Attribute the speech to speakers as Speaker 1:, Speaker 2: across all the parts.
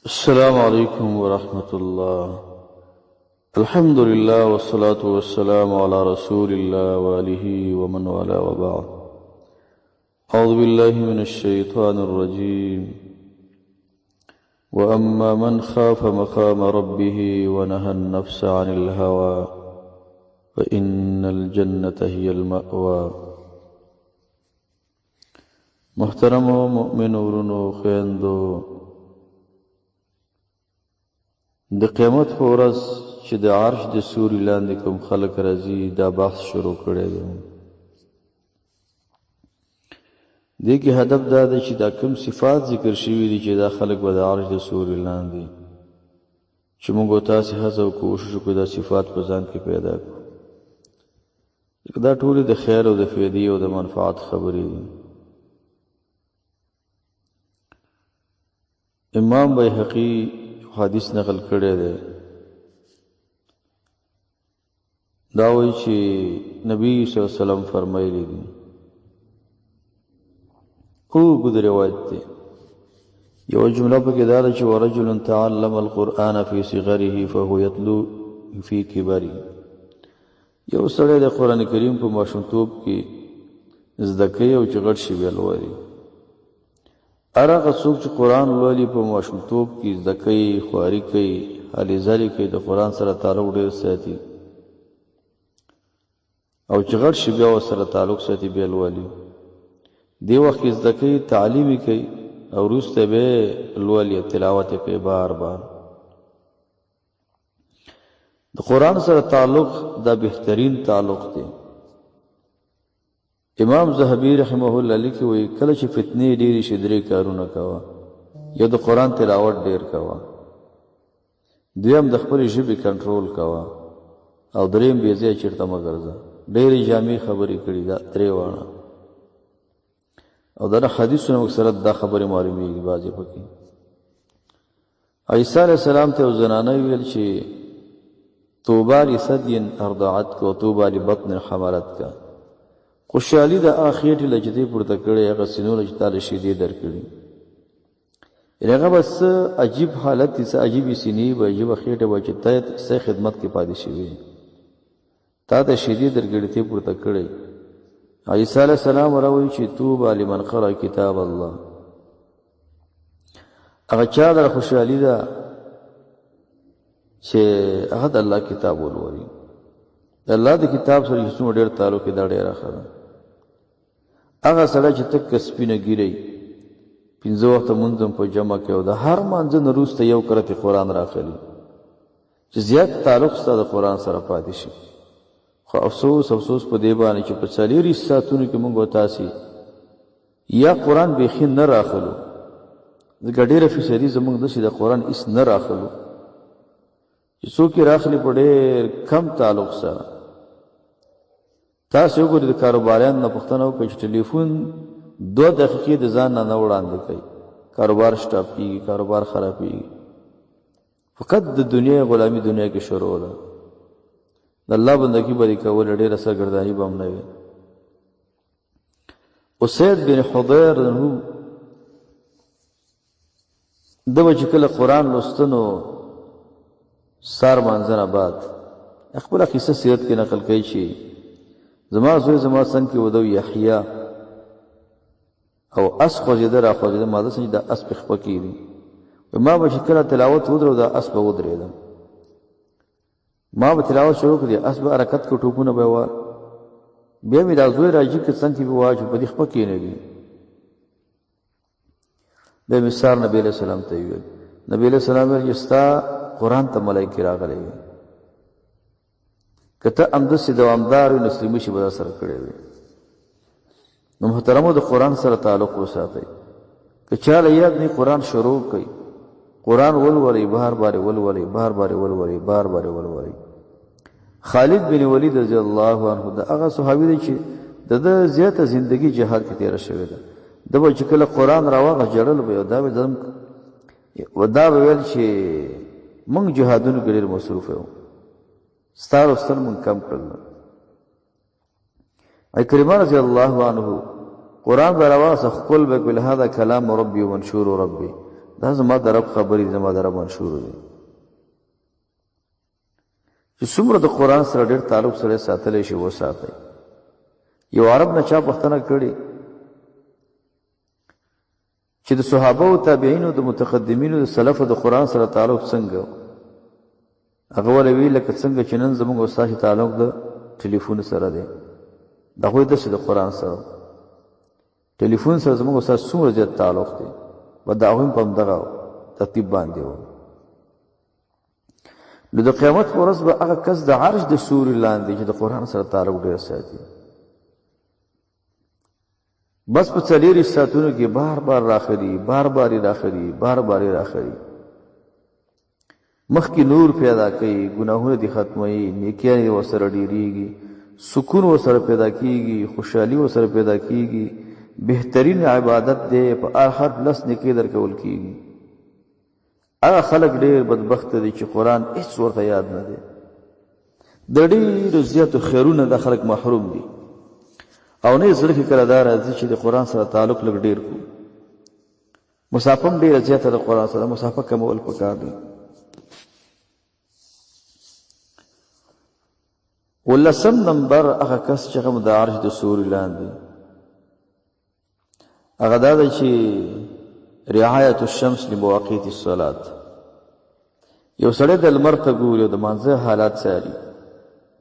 Speaker 1: السلام عليكم ورحمة الله. الحمد لله والصلاة والسلام على رسول الله وآله ومن والاه وبعد. أعوذ بالله من الشيطان الرجيم. وأما من خاف مقام ربه ونهى النفس عن الهوى فإن الجنة هي المأوى. محترم مؤمن ورنو خويندو، د قیامت په ورځ چې د عرش د سوري لاندې کوم خلک راځي دا بحث شروع کړی دی. دې کې هدف دا دی چې دا کوم صفات ذکر شوي دي چې دا خلک به د عرش د سوري لاندې چې موږ تاسې هڅه او کوشش وکړو دا صفات په ځان کې پیدا کړو. دا ټولې د خیر او د فایدې او د منفعت خبرې دي. امام بیهقي حدیث نقل کړی دی، دا وایي چې نبی صلی الله علیه وسلم فرمایلی دي، اوږد روایت دی، یوه جمله پکې دا ده چې ورجل تعلم القرآن فی صغره فهو یتلو فی کبره. یو سړی د قرآن کریم په ماشومتوب کې زده کوي او چې غټ شي بیا لولي. هغه څوک چې قرآن لولي په ماشومتوب کې زده کوي، خواري کوي، هلې ځلې کوي، د قرآن سره تعلق ډېر ساتي او چې غټ شي بیا ورسره تعلق ساتي بیا لولي. دې وخت کې زده کوي، تعلیم یې کوي او وروسته به لولي، تلاوت یې کوي بار بار. د قرآن سره تعلق دا بهترین تعلق دی. امام ذهبی رحمه الله لیکي وایي کله چې فتنې ډېرې شي درې کارونه کوه. یو د قرآن تلاوت ډېر کوه، دویم د خپلې ژبې کنټرول کوه، او دریم بې ځایه چېرته مه ګرځه. ډېرې جامع خبرې کړي دا درې واړه، او دا حدیثونه موږ سره دا خبرې معلومېږي بعضې پکې. عیسی علیه السلام ته یو زنانه ویل چې طوبی لثدی ارضعتک وطوبی لبطن حملتک. خوشحالي د هغه خېټې له چې دی پورته کړی، هغه سینو له چې تا له شیدې درکړي. یعنې هغه به څه عجیب حالت دي، څه عجیبې سینې به، عجیبه خېټه به چې ته ستا خدمت کې پاتې شوې، تا ته شیدې درکړي، ته پورته کړی. عیسی علیه السلام راوایي چې طوبی لمن قرأ کتاب الله. هغه چا لره خوشحالي ده چې هغه د الله کتاب ولولي. د الله د کتاب سره چې څومره ډېر تعلق دا ډېره ښه ده. هغه سړی چې تک سپینه ګیری 5 وخته مونځ په جمع کې او د هر مانځه نه وروسته یو کرت قرآن راخلي، چې زیات تعلق ستا د قرآن سره پاتې شي. خو افسوس په دې باندې چې په 40 ساعتونو کې مونږ تاسې یا قرآن بیخي نه راخلو، ځکه ډېره فیصدي زمونږ داسې د قرآن هېڅ نه راخلو چې څوک یې راخلي په ډېر کم تعلق سره. تاسو وګورئ د کاروباریانو نه پوښتنه وکړئ چې ټلیفون 2 دقیقې د ځان نه وړاندې کوي، کاروبار سټاپ کېږي، کاروبار خرابېږي. فقط د دنیا غلامي دنیا کې شروع ده. د الله بندګي به دې کول، ډېره سرګرداني به هم نه وي. اسید بن حضیر ده به چې کله قرآن لوسته نو سار مانځنه بعد خپله قصه سیرت کې نقل کوي چې زما زوی زما څنګ کې ودو یحیی او اس خوځېده را خوځېده، ما داسې دا اس پې خپه کېږي. ما به چې کله تلاوت ودرو دا اس به ودرېدم، ما به تلاوت شروع کړي، اس به حرکت کو، ټوپونه به وار، بیا مې دا زوی راځي که څنګ کې به واچو په دې خپه کېنېږي. بیا مې سار نبي علیه السلام ته ویل، نبي علیه السلام ویل چې ستا قرآن ته ملایکې راغلی وي، که ته همداسې دوامدار وي نو سلیمه شي به دا سره کړی وي. نو محترمو د قرآن سره تعلق وساتئ. که چا له یاد نه قرآن شروع کوي، قرآن ولولئ، بار بار ولولئ، بار بار ولولئ، بار بار ولولئ. خالد بن ولید رضی الله عنه د هغه صحابي دی چې د ده زیاته زندگی جهاد کې تېره شوې ده. ده به چې کله قرآن راواغه جړل به دا به ویل چې مونږ جهادونو کې ډېر مصروف یو، ستا لوستل مونږ کم کړل. عکرمه رضی الله عنه قرآن به راواغه خپل به ویل هذا کلام ربي ومنشور ربي، دا زما د رب خبرې زما د رب منشور دی چې څومره د قرآن سره ډېر تعلق سره ساتلی شي وساتئ. یو عرب نه چا پوښتنه کړې چې د صحابه او تابعینو د متقدمینو د سلفو د قرآن سره تعلق څنګه و؟ هغه ولې وی لکه څنګه چې نن زموږ او ستاسو تعلق د ټلیفون سره دی. د هغوی داسې د قرآن سره ټلیفون سره زموږ او ستاسو څومره زیات تعلق دی و د هغوی په همدغه ترتیب باندې و. نو د قیامت په ورځ به هغه کس د عرش د سوري لاندې چې د قرآن سره تعلق ډېر ساتي بس په 40 ساعتونو کې بار بار راخري بار بار راخري بار بار راخري مخکې نور پیدا کوي ګناهونه دي ختموي نیکیانې ورسره ډېرېږي سکون ورسره پیدا کیږي خوشحالي ورسره پیدا کیږي بهترین عبادت دی په هر لس نیکۍ درکول کیږي. هغه خلک ډېر بدبخته دي چې قرآن هېڅ ورته یاد نه دی. د ډېرو زیاتو خیرونه دا خلک محروم دي او نه یې زړه کې کله دا راځي چې د قرآن سره تعلق لږ ډېر کړو. مسافه هم ډېره زیاته د قرآن سره مسافه کمول پکار دي. 18 نمبر هغه کس چې هغه د عرش د سوري لاندې هغه دا دی چې رعایت الشمس لمواقیت الصلاة. یو سړی د لمر ته ګوري او د مانځه حالات څاري.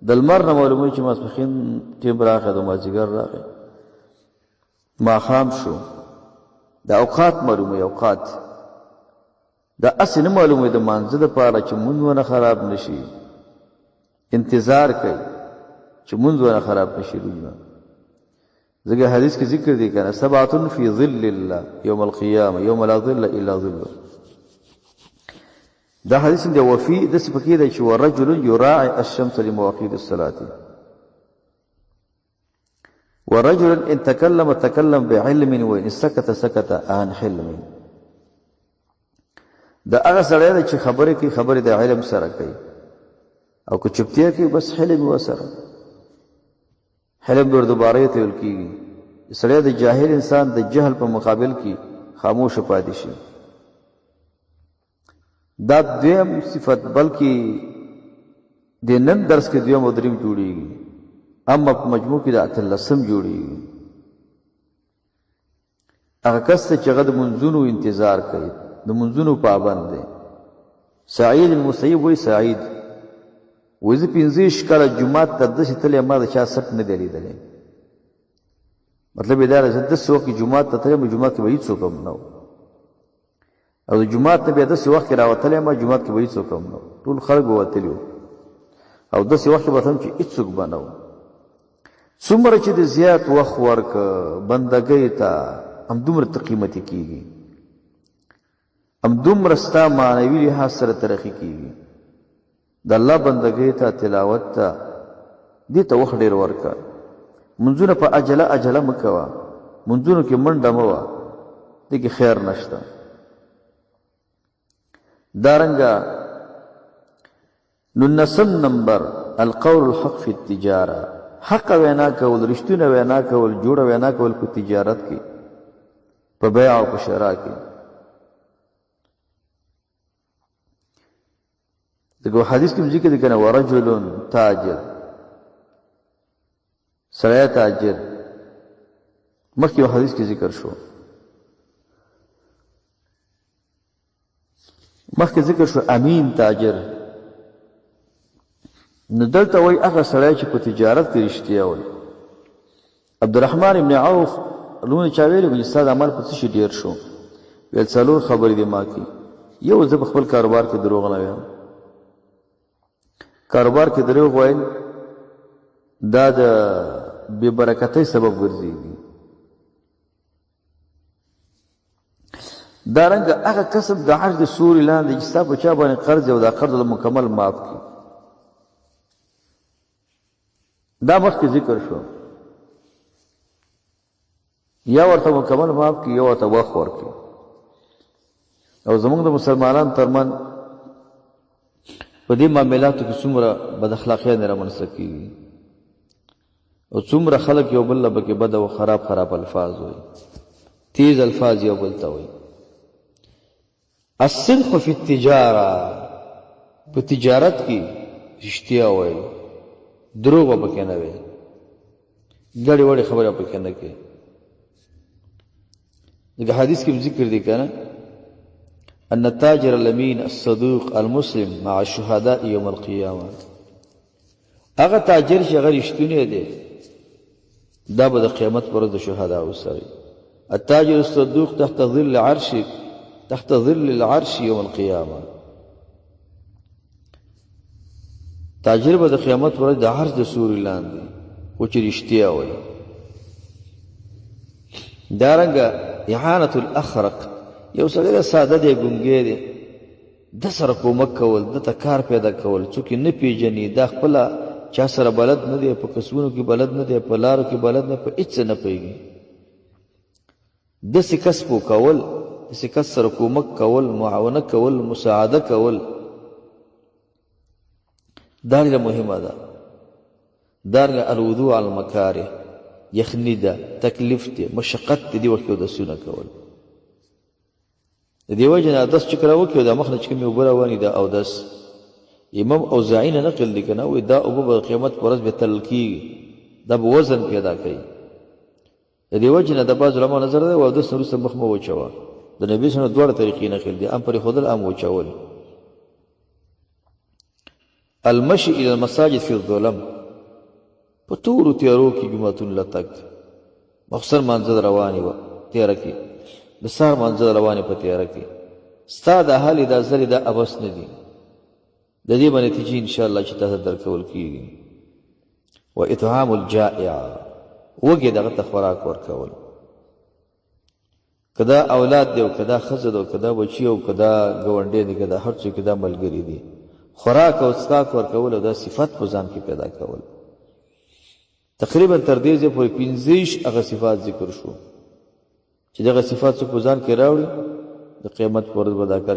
Speaker 1: د لمر نه معلوموي چې ماسپښین ټیم راغی د مازدیګر راغی ماښام شو د اوقات معلوموي اوقات دا هسې نه معلوموي د مانځه دپاره چې مونځ ونه خراب نه شي انتظار کوي چې مونځ ونه خراب نه شي. روزنه ځکه حدیث کې ذکر دی کنه سبعة فی ظل الله یوم القیامه یوم لا ظل الا ظله. دا حدیث دی وفي د سپکې دی چې ورجل یراعي الشمس لمواقیت الصلاة ورجل ان تکلم بعلم وان سکت سکت عن حلم. دا هغه سړی دی چې خبرې کوي خبرې د علم سره کوي او که چپتیا کوي بس حلم وسره حلم ور دوباره ته ویل کیږي. سړی د جاهل انسان د جهل په مقابل کې خاموش پاتې شي. دا دویم صفت بلکې د نن درس کې دویم او دریم جوړیږي اما په مجموع کې د 18 جوړیږي. هغه کس چې هغه د منځونو انتظار کوي د منځونو پابند دی. سعید المسیب وایي سعید وایي زه 15 کاله جومات ته داسې تللی ما د چا سټ نه دی لیدلی. مطلب یې دا دی زه داسې وخت کې جومات ته تللی جومات کې به هېڅوک هم نه و او د جومات نه بیا داسې وخت کې راوتلی ما جومات کې به هېڅوک هم نه و ټول خلک به وتلي وو او داسې وخت کې به هم چې هېڅوک به نه و. څومره چې د زیات وخت ورکه بندګۍ ته همدومره ته قیمتي کېږي همدومره ستا معنوي لحاظ سره ترقي کېږي. د الله بندګۍ ته تلاوت ته دې ته وخت ډېر ورکه. منځونه په عجله مه کوه منځونو کې منډه مه وه دې کې خیر نشته. دارنګه 19 نمبر القول الحق فی التجاره حق وینا کول رښتونه وینا کول جوړه وینا کول په تجارت کې په بیع او په شراء کې. دغه حدیث کې ذکر دی کنه ورجل تاجر سړی تاجر مخکې یو حدیث کې ذکر شو مخکې ذکر شو امین تاجر. نو دلته وایي هغه سړی چې په تجارت کې رښتیا وایي. عبدالرحمن ابن عوف لونه چا ویلي چې ستا د عمل په څه شي ډېر شو ویل 4 خبرې دې ما کې. یو زه په خپل کاروبار کې دروغ نه وایم. کاروبار کې دروغ ویل دا د بې برکتۍ سبب ګرځېږي. دارنګه هغه کسب د عرش د سوري لاندې چې ستا په چا باندې قرض او دا قرض مکمل معاف کړي. دا مخکې ذکر شو یا ورته مکمل معاف کړي یا ورته وخت ورکړي. او زموږ د مسلمانانو ترمن په دې معاملاتو کې څومره بد اخلاقیان رامنځته کېږي او څومره خلک یو بل له پکې بد او خراب الفاظ وایي تیز الفاظ یو بل ته وایي. الصدق فی التجاره، په تجارت کې رښتیا وایي، دروغ به پکې نه وي، ګډې وډې خبره پکې نه کوي. دغه حدیث کې ذکر دی کنه ان التاجر الامین الصدوق المسلم مع الشهداء يوم القيامه. هغه تاجر چې هغه رښتونی دی دا به د قیامت پر ورځ د شهداء سره. التاجر الصدوق تحت ظل العرش يوم القيامه. تاجر به د قیامت پر ورځ د عرش د سوري لاندې خو چې رښتیا وایي. دارنګه اعانة الاخرق، یو سړی ساده دی ګونګی دی، د سره کومک کول، د ته کار پیدا کول، څوک نه پیژني، دا خپله چا سره بلد نه دی، په کسبونو کې بلد نه دی، په لارو کې بلد نه، په هېڅ څه نه پوهېږي. داسې کس پو کول، داسې کس سره کومک کول، معاونه کول، مساعده کول، دا ډېره مهمه ده. دارنګه الوضوء على المکاره، یخني ده، تکلیف دی، مشقت دی، دې وخت کې اودسونه کول. د دې وجې نه اودس چې کله وکړي د مخ نه چې کومې اوبه روانې ده اودس، امام اوزاعي نه نقل دی که نه وایي دا اوبه به د قیامت په ورځ بیا تلل کېږي، دا به وزن پیدا کوي. د دې وجې نه د بعض علما نظر دی اودس نه وروسته مخ مه وچوه. د نبي صلی الله علیه وسلم دواړه طریقې نقل دي، ام پرېښودل ام وچول. المشي الى المساجد في الظلم، په تورو تیارو کې جوماتونو له تګ. مخصر مانځه روانې وه تیاره کې، د سهار مانځه روانې په تیاره کې، ستا د حالې دا زرې دا ابس نه دي. د دې به نتیجې انشاءالله چې تاسو درکول کېږي. و اطعام الجائع، وږې دغه ته خوراک ورکول، که دا اولاد دی او که دا ښځه ده او که دا بچي او که دا ګاونډی دی که دا هر څوک دا ملګري دي، خوراک او څښاک ورکول او دا صفت په ځان کې پیدا کول. تقریبا تر دې ځایه پورې 15 هغه صفات ذکر شو چې دغه صفات څوک په ځان کې راوړي د قیامت پر ورځ به دا کار